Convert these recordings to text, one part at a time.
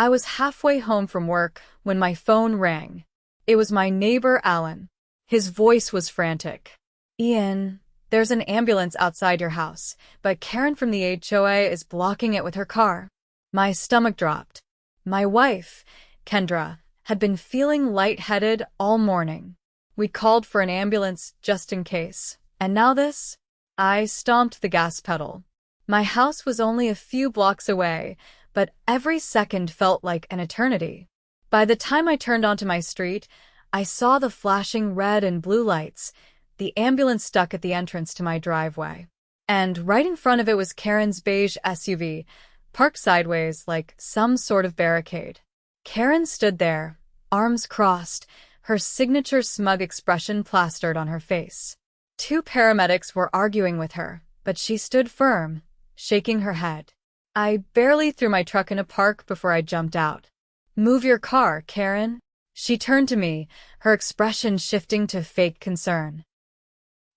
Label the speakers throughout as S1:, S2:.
S1: I was halfway home from work when my phone rang. It was my neighbor, Alan. His voice was frantic. Ian, there's an ambulance outside your house, but Karren from the HOA is blocking it with her car. My stomach dropped. My wife, Kendra, had been feeling lightheaded all morning. We called for an ambulance just in case. And now this? I stomped the gas pedal. My house was only a few blocks away, but every second felt like an eternity. By the time I turned onto my street, I saw the flashing red and blue lights, the ambulance stuck at the entrance to my driveway. And right in front of it was Karren's beige SUV, parked sideways like some sort of barricade. Karren stood there, arms crossed, her signature smug expression plastered on her face. Two paramedics were arguing with her, but she stood firm, shaking her head. I barely threw my truck in a park before I jumped out. "Move your car, Karren." She turned to me, her expression shifting to fake concern.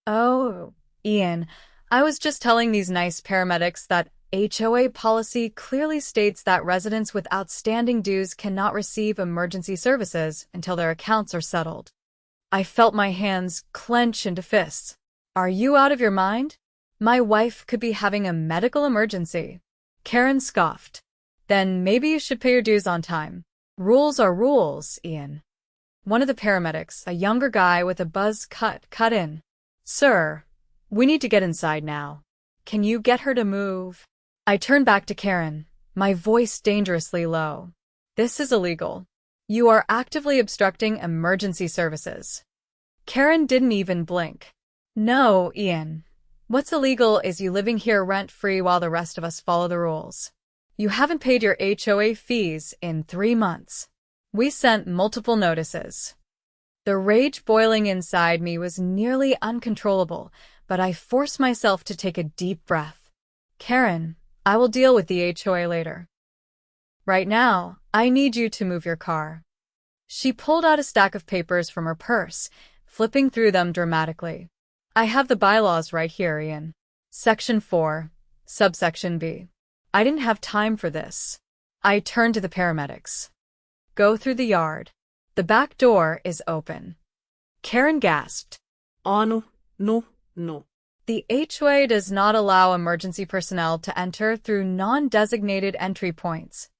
S1: "Oh, Ian, I was just telling these nice paramedics that HOA policy clearly states that residents with outstanding dues cannot receive emergency services until their accounts are settled." I felt my hands clench into fists. "Are you out of your mind? My wife could be having a medical emergency." Karren scoffed. "Then maybe you should pay your dues on time. Rules are rules, Ian." One of the paramedics, a younger guy with a buzz cut in. "Sir, we need to get inside now. Can you get her to move?" I turned back to Karren, my voice dangerously low. "This is illegal. You are actively obstructing emergency services." Karren didn't even blink. "No, Ian. What's illegal is you living here rent-free while the rest of us follow the rules. You haven't paid your HOA fees in 3 months. We sent multiple notices." The rage boiling inside me was nearly uncontrollable, but I forced myself to take a deep breath. "Karren, I will deal with the HOA later. Right now, I need you to move your car." She pulled out a stack of papers from her purse, flipping through them dramatically. "I have the bylaws right here, Ian. Section 4, subsection B. I didn't have time for this." I turned to the paramedics. "Go through the yard. The back door is open." Karren gasped.
S2: "Oh, no.
S1: "The HOA does not allow emergency personnel to enter through non-designated entry points."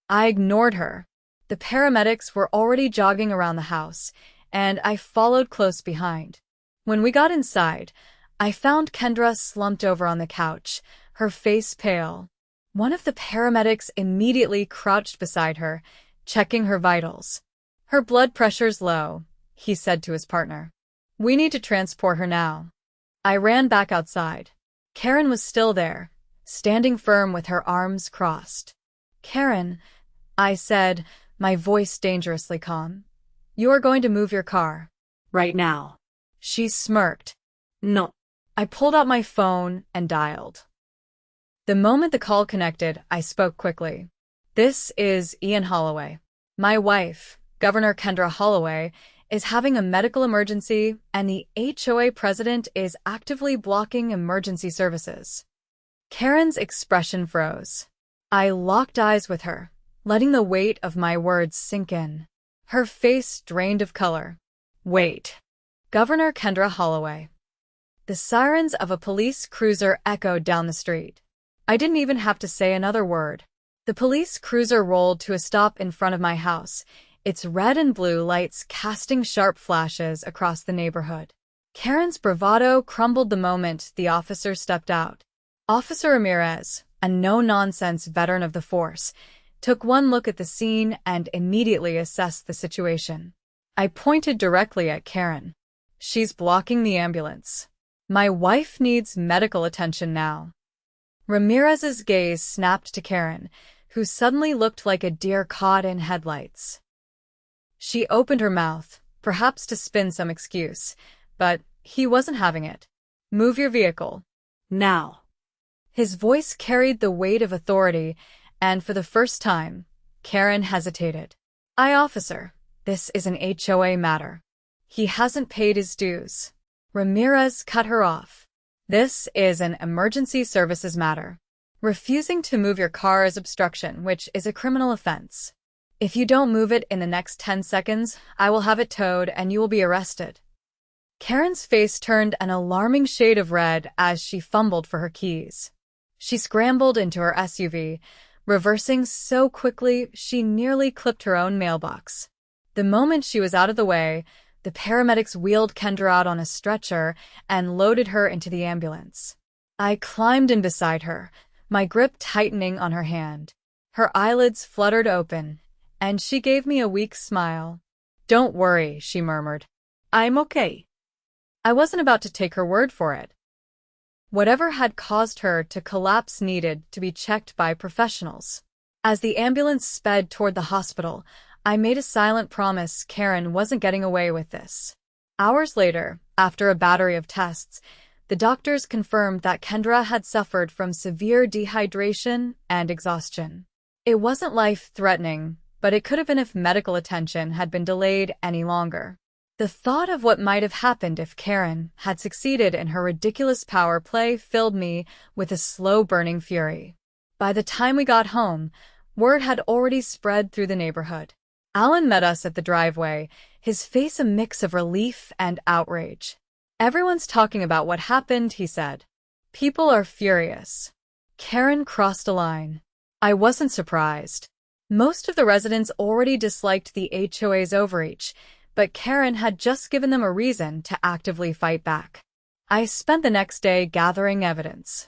S1: I ignored her. The paramedics were already jogging around the house, and I followed close behind. When we got inside, I found Kendra slumped over on the couch, her face pale. One of the paramedics immediately crouched beside her, checking her vitals. "Her blood pressure's low," he said to his partner. "We need to transport her now." I ran back outside. Karren was still there, standing firm with her arms crossed. "Karren," I said, my voice dangerously calm, "you are going to move your car."
S2: "Right now."
S1: She smirked.
S2: "No."
S1: I pulled out my phone and dialed. The moment the call connected, I spoke quickly. "This is Ian Holloway. My wife, Governor Kendra Holloway, is having a medical emergency, and the HOA president is actively blocking emergency services." Karren's expression froze. I locked eyes with her, letting the weight of my words sink in. Her face drained of color. "Wait." Governor Kendra Holloway. The sirens of a police cruiser echoed down the street. I didn't even have to say another word. The police cruiser rolled to a stop in front of my house, its red and blue lights casting sharp flashes across the neighborhood. Karren's bravado crumbled the moment the officer stepped out. Officer Ramirez, a no-nonsense veteran of the force, took one look at the scene and immediately assessed the situation. I pointed directly at Karren. "She's blocking the ambulance. My wife needs medical attention now." Ramirez's gaze snapped to Karren, who suddenly looked like a deer caught in headlights. She opened her mouth, perhaps to spin some excuse, but he wasn't having it. "Move your vehicle.
S2: Now."
S1: His voice carried the weight of authority, and for the first time, Karren hesitated. "Aye, officer, this is an HOA matter. He hasn't paid his dues." Ramirez cut her off. "This is an emergency services matter. Refusing to move your car is obstruction, which is a criminal offense. If you don't move it in the next 10 seconds, I will have it towed and you will be arrested. Karren's face turned an alarming shade of red as she fumbled for her keys. She scrambled into her SUV, reversing so quickly she nearly clipped her own mailbox. The moment she was out of the way, the paramedics wheeled Kendra out on a stretcher and loaded her into the ambulance. I climbed in beside her, my grip tightening on her hand. Her eyelids fluttered open, and she gave me a weak smile. "Don't worry," she murmured. "I'm okay." I wasn't about to take her word for it. Whatever had caused her to collapse needed to be checked by professionals. As the ambulance sped toward the hospital, I made a silent promise Karren wasn't getting away with this. Hours later, after a battery of tests, the doctors confirmed that Kendra had suffered from severe dehydration and exhaustion. It wasn't life-threatening, but it could have been if medical attention had been delayed any longer. The thought of what might have happened if Karren had succeeded in her ridiculous power play filled me with a slow-burning fury. By the time we got home, word had already spread through the neighborhood. Alan met us at the driveway, his face a mix of relief and outrage. "Everyone's talking about what happened," he said. "People are furious." Karren crossed a line. I wasn't surprised. Most of the residents already disliked the HOA's overreach, but Karren had just given them a reason to actively fight back. I spent the next day gathering evidence.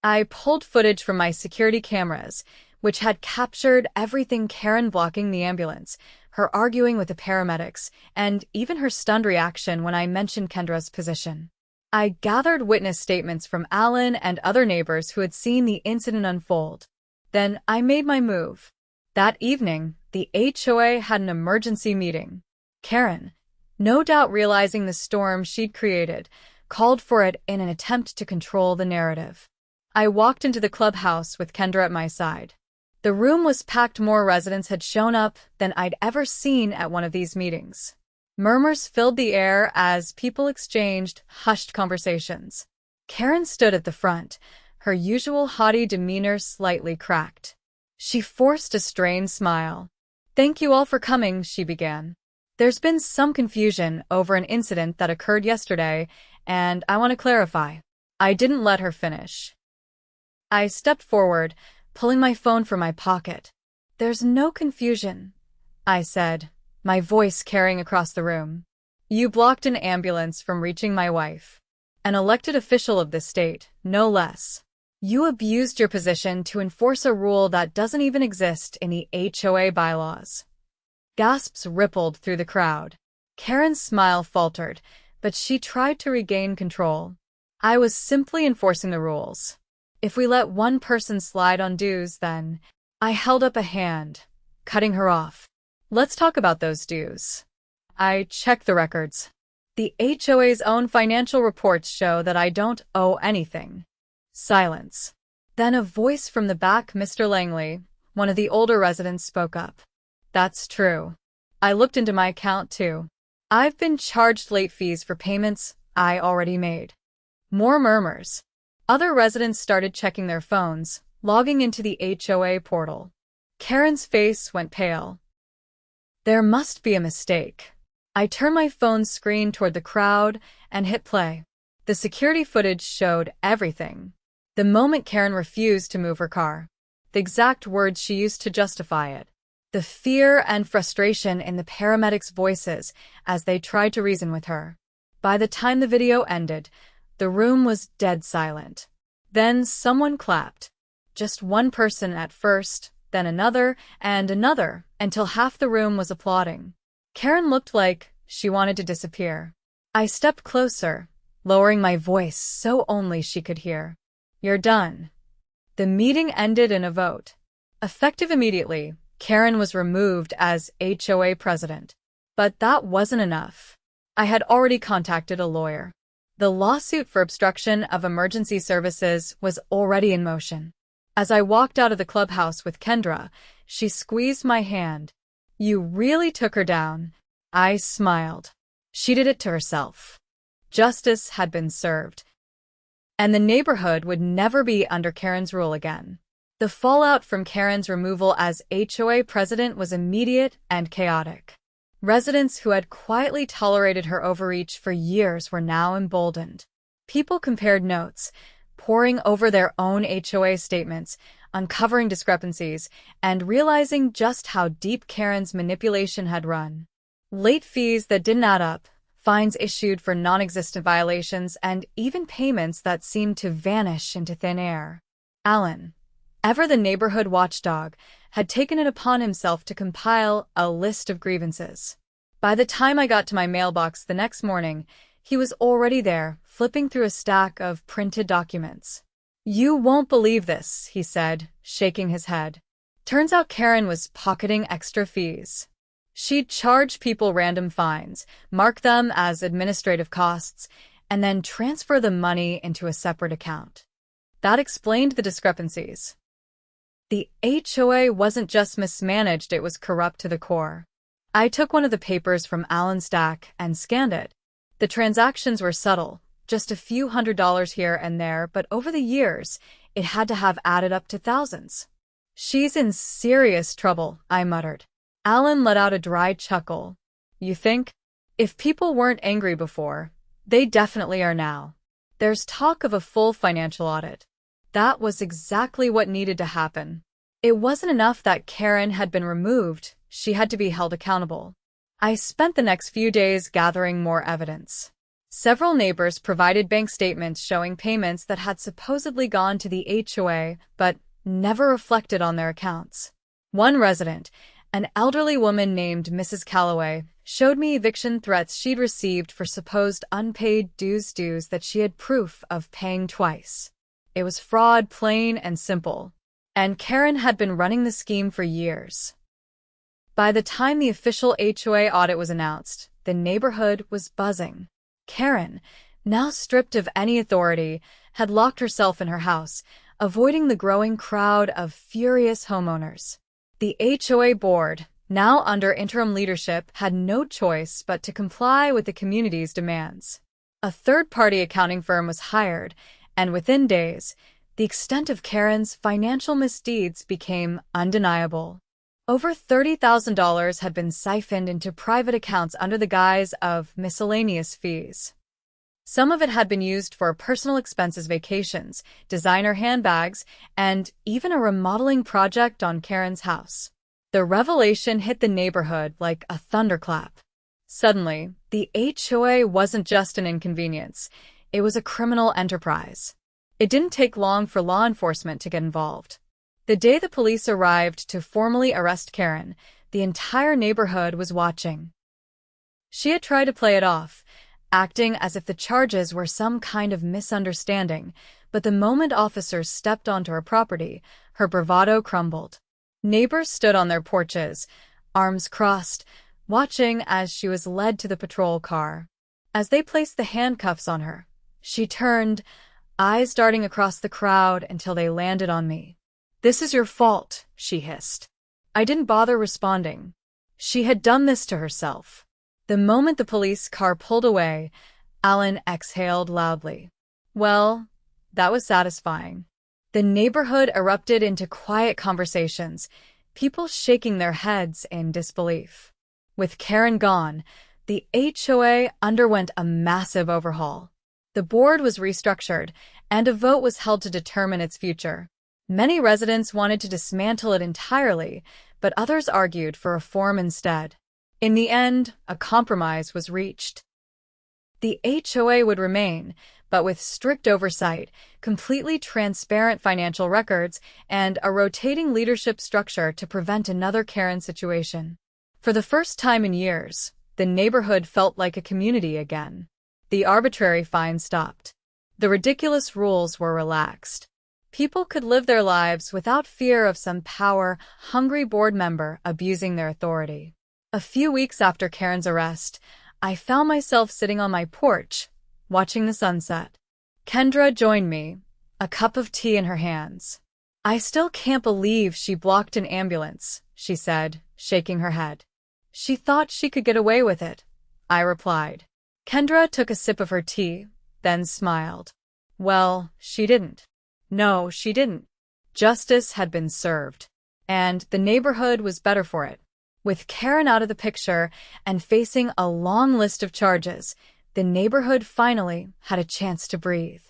S1: I pulled footage from my security cameras, which had captured everything: Karren blocking the ambulance, her arguing with the paramedics, and even her stunned reaction when I mentioned Kendra's position. I gathered witness statements from Alan and other neighbors who had seen the incident unfold. Then I made my move. That evening, the HOA had an emergency meeting. Karren, no doubt realizing the storm she'd created, called for it in an attempt to control the narrative. I walked into the clubhouse with Kendra at my side. The room was packed. More residents had shown up than I'd ever seen at one of these meetings. Murmurs filled the air as people exchanged hushed conversations. Karren stood at the front, her usual haughty demeanor slightly cracked. She forced a strained smile. "Thank you all for coming," she began. "There's been some confusion over an incident that occurred yesterday, and I want to clarify." I didn't let her finish. I stepped forward, pulling my phone from my pocket. "There's no confusion," I said, my voice carrying across the room. "You blocked an ambulance from reaching my wife. An elected official of the state, no less. You abused your position to enforce a rule that doesn't even exist in the HOA bylaws." Gasps rippled through the crowd. Karren's smile faltered, but she tried to regain control. "I was simply enforcing the rules. If we let one person slide on dues, then—" I held up a hand, cutting her off. "Let's talk about those dues." I checked the records. The HOA's own financial reports show that I don't owe anything. Silence. Then a voice from the back: "Mr. Langley," one of the older residents, spoke up. "That's true. I looked into my account too. I've been charged late fees for payments I already made." More murmurs. Other residents started checking their phones, logging into the HOA portal. Karren's face went pale. There must be a mistake. I turned my phone's screen toward the crowd and hit play. The security footage showed everything. The moment Karren refused to move her car. The exact words she used to justify it. The fear and frustration in the paramedics' voices as they tried to reason with her. By the time the video ended, the room was dead silent. Then someone clapped. Just one person at first, then another and another, until half the room was applauding. Karren looked like she wanted to disappear. I stepped closer, lowering my voice so only she could hear. "You're done." The meeting ended in a vote. Effective immediately, Karren was removed as HOA president. But that wasn't enough. I had already contacted a lawyer. The lawsuit for obstruction of emergency services was already in motion. As I walked out of the clubhouse with Kendra, she squeezed my hand. "You really took her down." I smiled. She did it to herself. Justice had been served. and the neighborhood would never be under Karren's rule again. The fallout from Karren's removal as HOA president was immediate and chaotic. Residents who had quietly tolerated her overreach for years were now emboldened. People compared notes, poring over their own HOA statements, uncovering discrepancies, and realizing just how deep Karren's manipulation had run. Late fees that didn't add up, fines issued for non-existent violations, and even payments that seemed to vanish into thin air. Alan, ever the neighborhood watchdog, had taken it upon himself to compile a list of grievances. By the time I got to my mailbox the next morning, he was already there, flipping through a stack of printed documents. "You won't believe this," he said, shaking his head. Turns out Karren was pocketing extra fees. She'd charge people random fines, mark them as administrative costs, and then transfer the money into a separate account. That explained the discrepancies. The HOA wasn't just mismanaged, it was corrupt to the core. I took one of the papers from Alan's stack and scanned it. The transactions were subtle, just a few $100s here and there, but over the years, it had to have added up to thousands. "She's in serious trouble," I muttered. Alan let out a dry chuckle. "You think? If people weren't angry before, they definitely are now. There's talk of a full financial audit." That was exactly what needed to happen. It wasn't enough that Karren had been removed, she had to be held accountable. I spent the next few days gathering more evidence. Several neighbors provided bank statements showing payments that had supposedly gone to the HOA but never reflected on their accounts. One resident, an elderly woman named Mrs. Calloway, showed me eviction threats she'd received for supposed unpaid dues that she had proof of paying twice. It was fraud, plain and simple. And Karren had been running the scheme for years. By the time the official HOA audit was announced, the neighborhood was buzzing. Karren, now stripped of any authority, had locked herself in her house, avoiding the growing crowd of furious homeowners. The HOA board, now under interim leadership, had no choice but to comply with the community's demands. A third-party accounting firm was hired, and within days, the extent of Karren's financial misdeeds became undeniable. Over $30,000 had been siphoned into private accounts under the guise of miscellaneous fees. Some of it had been used for personal expenses, vacations, designer handbags, and even a remodeling project on Karren's house. The revelation hit the neighborhood like a thunderclap. Suddenly, the HOA wasn't just an inconvenience, it was a criminal enterprise. It didn't take long for law enforcement to get involved. The day the police arrived to formally arrest Karren, the entire neighborhood was watching. She had tried to play it off, acting as if the charges were some kind of misunderstanding, but the moment officers stepped onto her property, her bravado crumbled. Neighbors stood on their porches, arms crossed, watching as she was led to the patrol car. As they placed the handcuffs on her, she turned, eyes darting across the crowd until they landed on me. "This is your fault," she hissed. I didn't bother responding. She had done this to herself. The moment the police car pulled away, Alan exhaled loudly. Well, that was satisfying. The neighborhood erupted into quiet conversations, people shaking their heads in disbelief. With Karren gone, the HOA underwent a massive overhaul. The board was restructured, and a vote was held to determine its future. Many residents wanted to dismantle it entirely, but others argued for reform instead. In the end, a compromise was reached. The HOA would remain, but with strict oversight, completely transparent financial records, and a rotating leadership structure to prevent another Karren situation. For the first time in years, the neighborhood felt like a community again. The arbitrary fines stopped. The ridiculous rules were relaxed. People could live their lives without fear of some power-hungry board member abusing their authority. A few weeks after Karren's arrest, I found myself sitting on my porch, watching the sunset. Kendra joined me, a cup of tea in her hands. "I still can't believe she blocked an ambulance," she said, shaking her head. "She thought she could get away with it," I replied. Kendra took a sip of her tea, then smiled. Well, she didn't. No, she didn't. Justice had been served. And the neighborhood was better for it. With Karren out of the picture and facing a long list of charges, the neighborhood finally had a chance to breathe.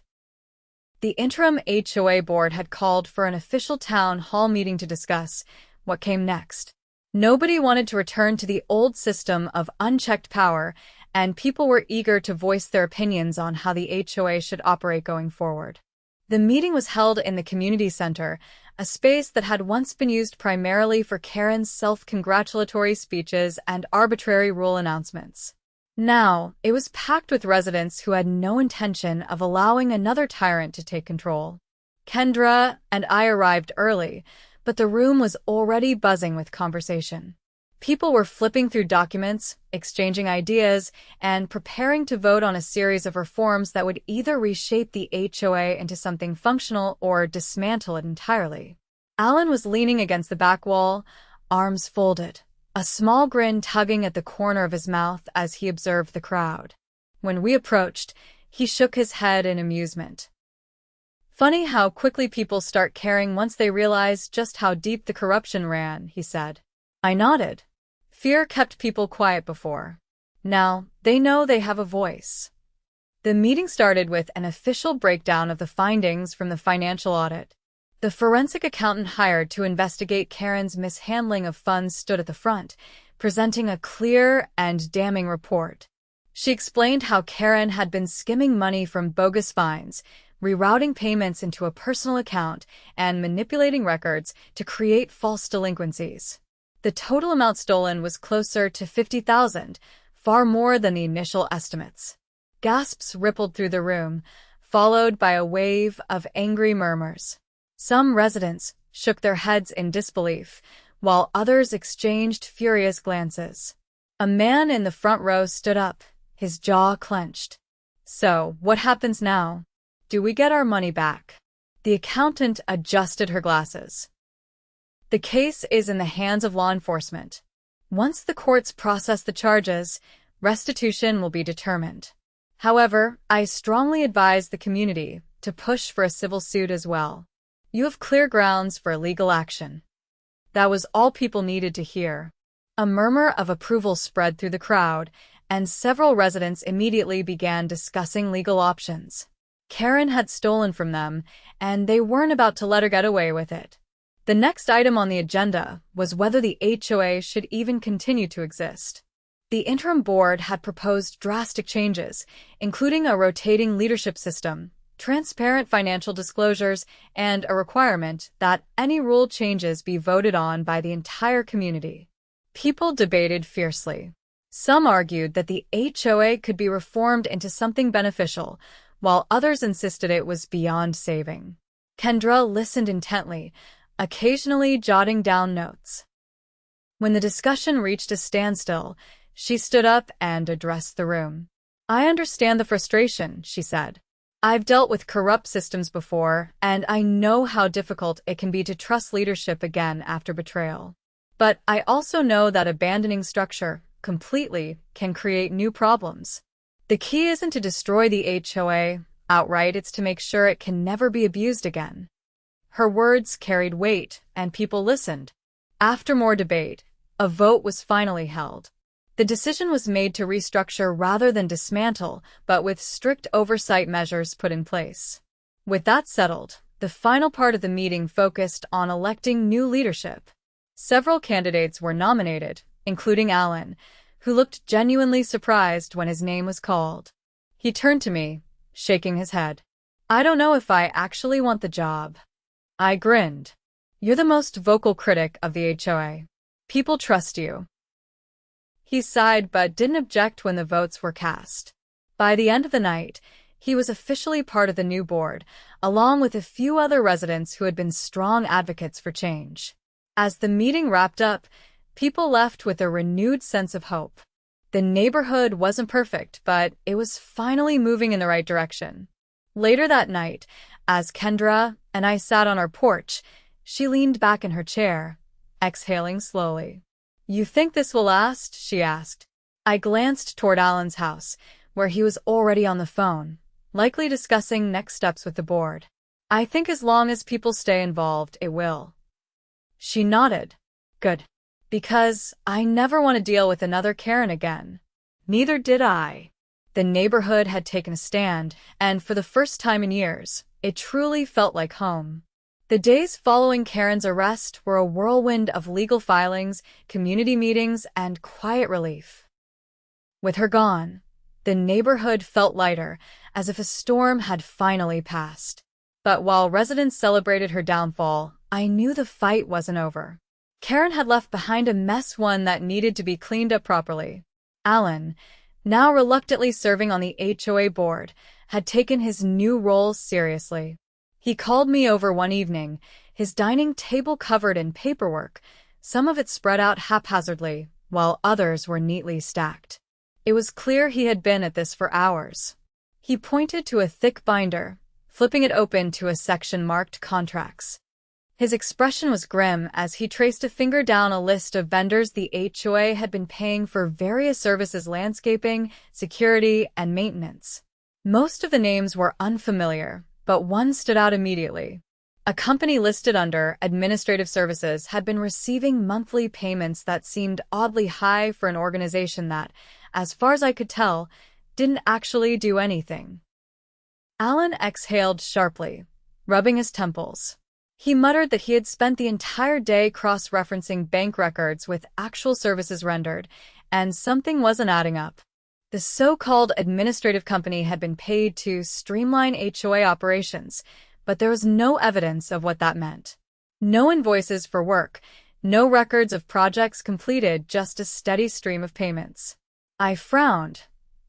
S1: The interim HOA board had called for an official town hall meeting to discuss what came next. Nobody wanted to return to the old system of unchecked power, and people were eager to voice their opinions on how the HOA should operate going forward. The meeting was held in the community center, a space that had once been used primarily for Karren's self-congratulatory speeches and arbitrary rule announcements. Now, it was packed with residents who had no intention of allowing another tyrant to take control. Kendra and I arrived early, but the room was already buzzing with conversation. People were flipping through documents, exchanging ideas, and preparing to vote on a series of reforms that would either reshape the HOA into something functional or dismantle it entirely. Alan was leaning against the back wall, arms folded, a small grin tugging at the corner of his mouth as he observed the crowd. When we approached, he shook his head in amusement. Funny how quickly people start caring once they realize just how deep the corruption ran, he said. I nodded. Fear kept people quiet before. Now, they know they have a voice. The meeting started with an official breakdown of the findings from the financial audit. The forensic accountant hired to investigate Karren's mishandling of funds stood at the front, presenting a clear and damning report. She explained how Karren had been skimming money from bogus fines, rerouting payments into a personal account, and manipulating records to create false delinquencies. The total amount stolen was closer to $50,000, far more than the initial estimates. Gasps rippled through the room, followed by a wave of angry murmurs. Some residents shook their heads in disbelief, while others exchanged furious glances. A man in the front row stood up, his jaw clenched. So, what happens now? Do we get our money back? The accountant adjusted her glasses. The case is in the hands of law enforcement. Once the courts process the charges, restitution will be determined. However, I strongly advise the community to push for a civil suit as well. You have clear grounds for legal action. That was all people needed to hear. A murmur of approval spread through the crowd, and several residents immediately began discussing legal options. Karren had stolen from them, and they weren't about to let her get away with it. The next item on the agenda was whether the HOA should even continue to exist. The interim board had proposed drastic changes, including a rotating leadership system, transparent financial disclosures, and a requirement that any rule changes be voted on by the entire community. People debated fiercely. Some argued that the HOA could be reformed into something beneficial, while others insisted it was beyond saving. Kendra listened intently, occasionally jotting down notes. When the discussion reached a standstill, she stood up and addressed the room. I understand the frustration, she said. I've dealt with corrupt systems before, and I know how difficult it can be to trust leadership again after betrayal. But I also know that abandoning structure completely can create new problems. The key isn't to destroy the HOA outright, it's to make sure it can never be abused again. Her words carried weight, and people listened. After more debate, a vote was finally held. The decision was made to restructure rather than dismantle, but with strict oversight measures put in place. With that settled, the final part of the meeting focused on electing new leadership. Several candidates were nominated, including Alan, who looked genuinely surprised when his name was called. He turned to me, shaking his head. I don't know if I actually want the job. I grinned. You're the most vocal critic of the HOA. People trust you. He sighed but didn't object when the votes were cast. By the end of the night, he was officially part of the new board, along with a few other residents who had been strong advocates for change. As the meeting wrapped up, people left with a renewed sense of hope. The neighborhood wasn't perfect, but it was finally moving in the right direction. Later that night, as Kendra and I sat on our porch, she leaned back in her chair, exhaling slowly. You think this will last? She asked. I glanced toward Alan's house, where he was already on the phone, likely discussing next steps with the board. I think as long as people stay involved, it will. She nodded. Good. Because I never want to deal with another Karren again. Neither did I. The neighborhood had taken a stand, and for the first time in years, it truly felt like home. The days following Karren's arrest were a whirlwind of legal filings, community meetings, and quiet relief. With her gone, the neighborhood felt lighter, as if a storm had finally passed. But while residents celebrated her downfall, I knew the fight wasn't over. Karren had left behind a mess, one that needed to be cleaned up properly. Alan, now reluctantly serving on the HOA board, had taken his new role seriously. He called me over one evening, his dining table covered in paperwork, some of it spread out haphazardly, while others were neatly stacked. It was clear he had been at this for hours. He pointed to a thick binder, flipping it open to a section marked contracts. His expression was grim as he traced a finger down a list of vendors the HOA had been paying for various services: landscaping, security, and maintenance. Most of the names were unfamiliar, but one stood out immediately. A company listed under administrative services had been receiving monthly payments that seemed oddly high for an organization that, as far as I could tell, didn't actually do anything. Alan exhaled sharply, rubbing his temples. He muttered that he had spent the entire day cross-referencing bank records with actual services rendered, and something wasn't adding up. The so-called administrative company had been paid to streamline HOA operations, but there was no evidence of what that meant. No invoices for work, no records of projects completed, just a steady stream of payments. I frowned,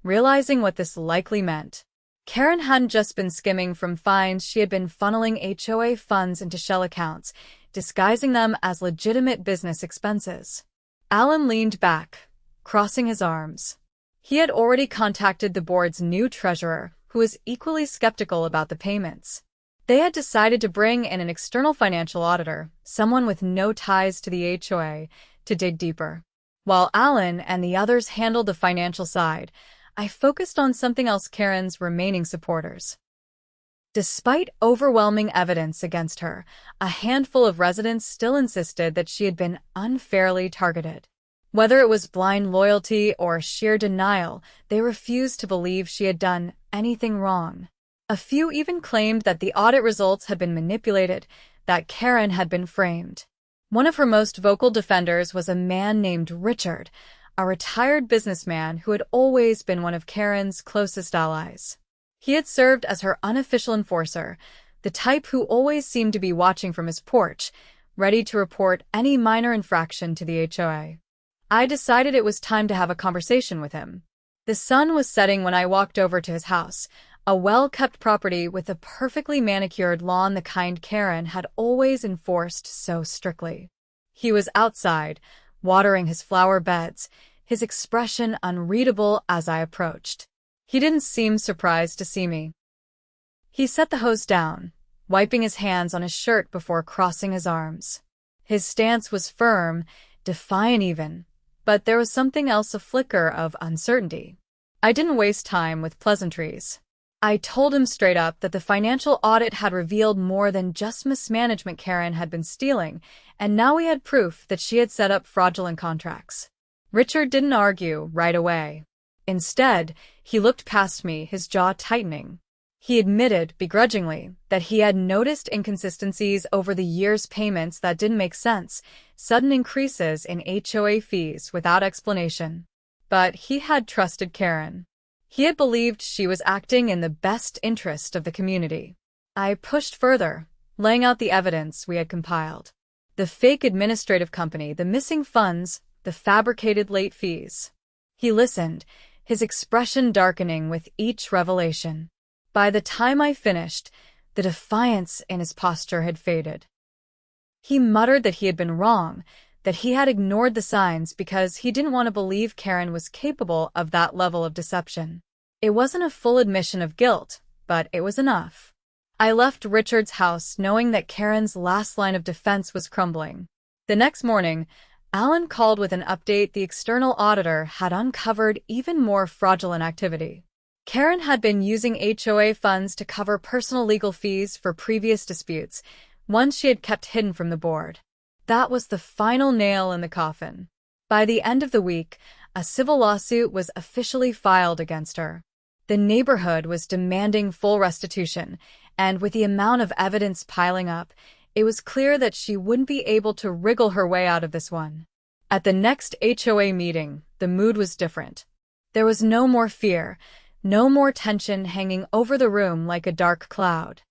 S1: realizing what this likely meant. Karren hadn't just been skimming from fines, she had been funneling HOA funds into shell accounts, disguising them as legitimate business expenses. Alan leaned back, crossing his arms. He had already contacted the board's new treasurer, who was equally skeptical about the payments. They had decided to bring in an external financial auditor, someone with no ties to the HOA, to dig deeper. While Alan and the others handled the financial side, I focused on something else: Karren's remaining supporters. Despite overwhelming evidence against her, a handful of residents still insisted that she had been unfairly targeted. Whether it was blind loyalty or sheer denial, they refused to believe she had done anything wrong. A few even claimed that the audit results had been manipulated, that Karren had been framed. One of her most vocal defenders was a man named Richard, a retired businessman who had always been one of Karren's closest allies. He had served as her unofficial enforcer, the type who always seemed to be watching from his porch, ready to report any minor infraction to the HOA. I decided it was time to have a conversation with him. The sun was setting when I walked over to his house, a well-kept property with a perfectly manicured lawn, the kind Karren had always enforced so strictly. He was outside, watering his flower beds, his expression unreadable as I approached. He didn't seem surprised to see me. He set the hose down, wiping his hands on his shirt before crossing his arms. His stance was firm, defiant even, but there was something else, a flicker of uncertainty. I didn't waste time with pleasantries. I told him straight up that the financial audit had revealed more than just mismanagement. Karren had been stealing, and now we had proof that she had set up fraudulent contracts. Richard didn't argue right away. Instead, he looked past me, his jaw tightening. He admitted, begrudgingly, that he had noticed inconsistencies over the years: payments that didn't make sense, sudden increases in HOA fees without explanation. But he had trusted Karren. He had believed she was acting in the best interest of the community. I pushed further, laying out the evidence we had compiled. The fake administrative company, the missing funds, the fabricated late fees. He listened, his expression darkening with each revelation. By the time I finished, the defiance in his posture had faded. He muttered that he had been wrong, that he had ignored the signs because he didn't want to believe Karren was capable of that level of deception. It wasn't a full admission of guilt, but it was enough. I left Richard's house knowing that Karren's last line of defense was crumbling. The next morning, Alan called with an update: the external auditor had uncovered even more fraudulent activity. Karren had been using HOA funds to cover personal legal fees for previous disputes, ones she had kept hidden from the board. That was the final nail in the coffin. By the end of the week, a civil lawsuit was officially filed against her. The neighborhood was demanding full restitution, and with the amount of evidence piling up, it was clear that she wouldn't be able to wriggle her way out of this one. At the next HOA meeting, the mood was different. There was no more fear, no more tension hanging over the room like a dark cloud.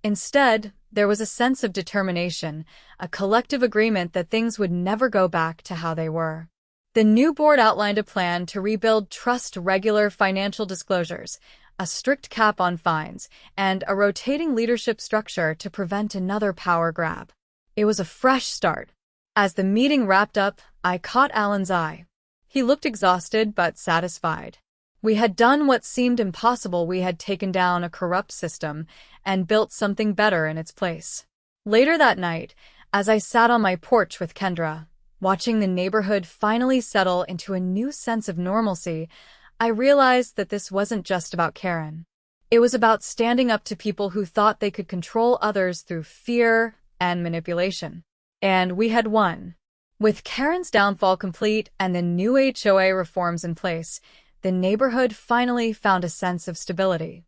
S1: Instead, there was a sense of determination, a collective agreement that things would never go back to how they were. The new board outlined a plan to rebuild trust, regular financial disclosures, a strict cap on fines, and a rotating leadership structure to prevent another power grab. It was a fresh start. As the meeting wrapped up, I caught Alan's eye. He looked exhausted but satisfied. We had done what seemed impossible. We had taken down a corrupt system and built something better in its place. Later that night, as I sat on my porch with Kendra, watching the neighborhood finally settle into a new sense of normalcy, I realized that this wasn't just about Karren. It was about standing up to people who thought they could control others through fear and manipulation. And we had won. With Karren's downfall complete and the new HOA reforms in place, the neighborhood finally found a sense of stability.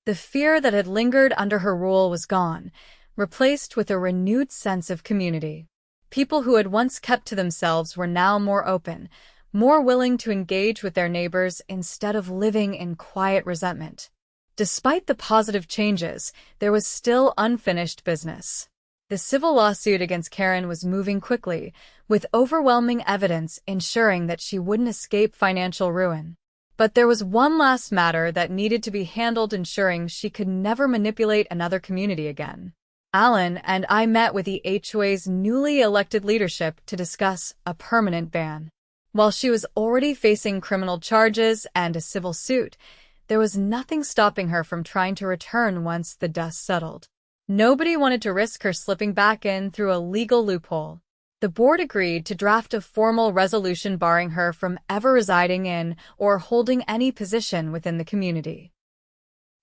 S1: The fear that had lingered under her rule was gone, replaced with a renewed sense of community. People who had once kept to themselves were now more open, more willing to engage with their neighbors instead of living in quiet resentment. Despite the positive changes, there was still unfinished business. The civil lawsuit against Karren was moving quickly, with overwhelming evidence ensuring that she wouldn't escape financial ruin. But there was one last matter that needed to be handled, ensuring she could never manipulate another community again. Alan and I met with the HOA's newly elected leadership to discuss a permanent ban. While she was already facing criminal charges and a civil suit, there was nothing stopping her from trying to return once the dust settled. Nobody wanted to risk her slipping back in through a legal loophole. The board agreed to draft a formal resolution barring her from ever residing in or holding any position within the community.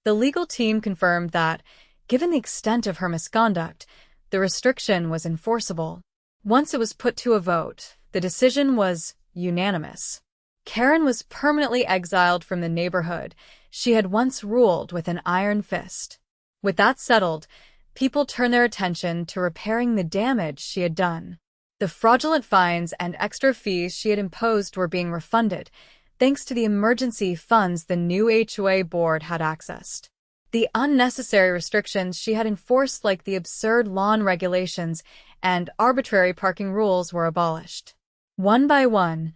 S1: The legal team confirmed that, given the extent of her misconduct, the restriction was enforceable. Once it was put to a vote, the decision was unanimous. Karren was permanently exiled from the neighborhood she had once ruled with an iron fist. With that settled, people turned their attention to repairing the damage she had done. The fraudulent fines and extra fees she had imposed were being refunded, thanks to the emergency funds the new HOA board had accessed. The unnecessary restrictions she had enforced, like the absurd lawn regulations and arbitrary parking rules, were abolished. One by one,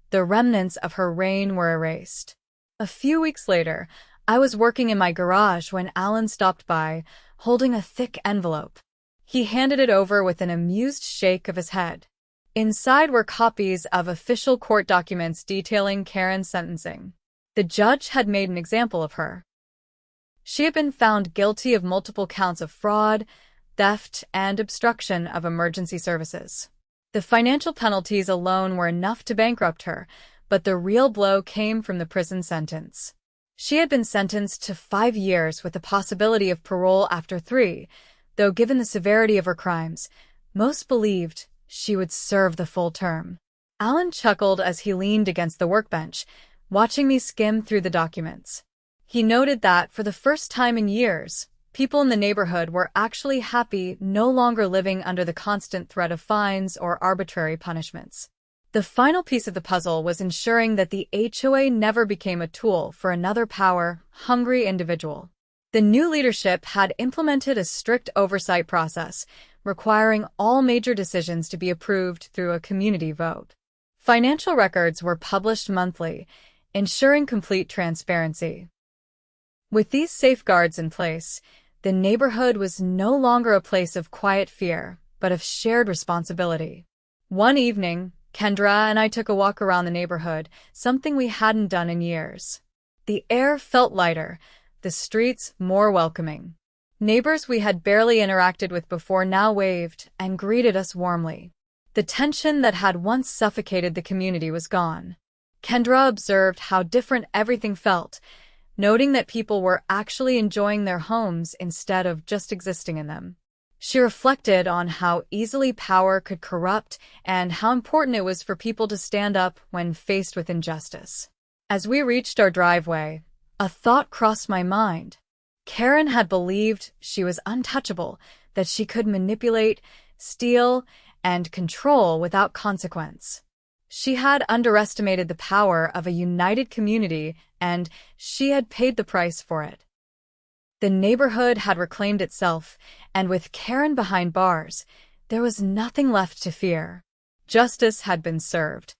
S1: the remnants of her reign were erased. A few weeks later, I was working in my garage when Alan stopped by, holding a thick envelope. He handed it over with an amused shake of his head. Inside were copies of official court documents detailing Karren's sentencing. The judge had made an example of her. She had been found guilty of multiple counts of fraud, theft, and obstruction of emergency services. The financial penalties alone were enough to bankrupt her, but the real blow came from the prison sentence. She had been sentenced to 5 years with the possibility of parole after 3, though given the severity of her crimes, most believed she would serve the full term. Alan chuckled as he leaned against the workbench, watching me skim through the documents. He noted that, for the first time in years, people in the neighborhood were actually happy, no longer living under the constant threat of fines or arbitrary punishments. The final piece of the puzzle was ensuring that the HOA never became a tool for another power-hungry individual. The new leadership had implemented a strict oversight process, requiring all major decisions to be approved through a community vote. Financial records were published monthly, ensuring complete transparency. With these safeguards in place, the neighborhood was no longer a place of quiet fear, but of shared responsibility. One evening, Kendra and I took a walk around the neighborhood, something we hadn't done in years. The air felt lighter, the streets more welcoming. Neighbors we had barely interacted with before now waved and greeted us warmly. The tension that had once suffocated the community was gone. Kendra observed how different everything felt, noting that people were actually enjoying their homes instead of just existing in them. She reflected on how easily power could corrupt and how important it was for people to stand up when faced with injustice. As we reached our driveway, a thought crossed my mind. Karren had believed she was untouchable, that she could manipulate, steal, and control without consequence. She had underestimated the power of a united community, and she had paid the price for it. The neighborhood had reclaimed itself, and with Karren behind bars, there was nothing left to fear. Justice had been served.